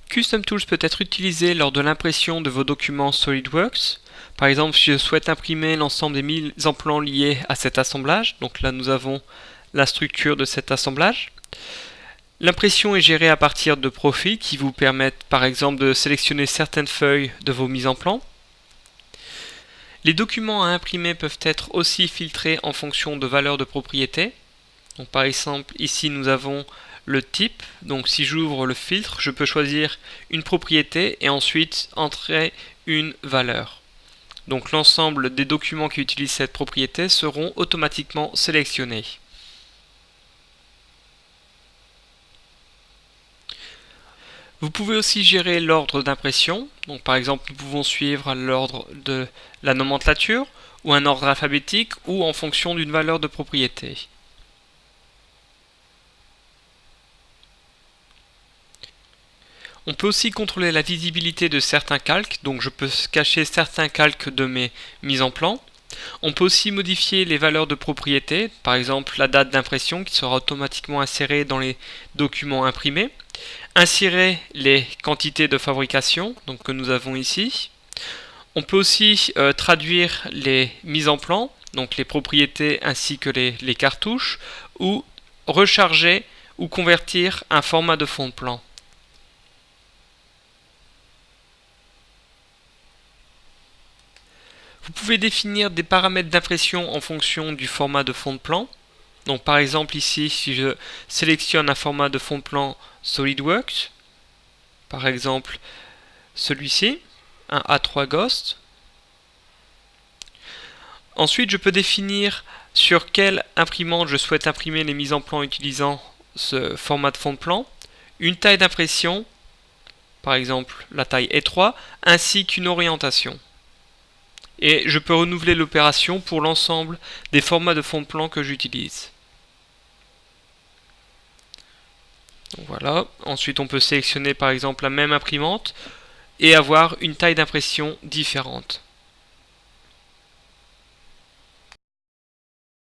Custom Tools peut être utilisé lors de l'impression de vos documents SolidWorks. Par exemple, si je souhaite imprimer l'ensemble des mises en plan liées à cet assemblage, donc là nous avons la structure de cet assemblage. L'impression est gérée à partir de profils qui vous permettent par exemple de sélectionner certaines feuilles de vos mises en plan. Les documents à imprimer peuvent être aussi filtrés en fonction de valeurs de propriété. Donc par exemple, ici nous avons le type. Donc si j'ouvre le filtre, je peux choisir une propriété et ensuite entrer une valeur. Donc l'ensemble des documents qui utilisent cette propriété seront automatiquement sélectionnés. Vous pouvez aussi gérer l'ordre d'impression. Donc par exemple, nous pouvons suivre l'ordre de la nomenclature ou un ordre alphabétique ou en fonction d'une valeur de propriété. On peut aussi contrôler la visibilité de certains calques, donc je peux cacher certains calques de mes mises en plan. On peut aussi modifier les valeurs de propriété, par exemple la date d'impression qui sera automatiquement insérée dans les documents imprimés. Insérer les quantités de fabrication donc que nous avons ici. On peut aussi traduire les mises en plan, donc les propriétés ainsi que les cartouches, ou recharger ou convertir un format de fond de plan. Vous pouvez définir des paramètres d'impression en fonction du format de fond de plan. Donc par exemple ici, si je sélectionne un format de fond de plan SolidWorks, par exemple celui-ci, un A3 Ghost. Ensuite, je peux définir sur quelle imprimante je souhaite imprimer les mises en plan utilisant ce format de fond de plan, une taille d'impression, par exemple la taille E3, ainsi qu'une orientation. Et je peux renouveler l'opération pour l'ensemble des formats de fond de plan que j'utilise. Voilà. Ensuite, on peut sélectionner par exemple la même imprimante et avoir une taille d'impression différente.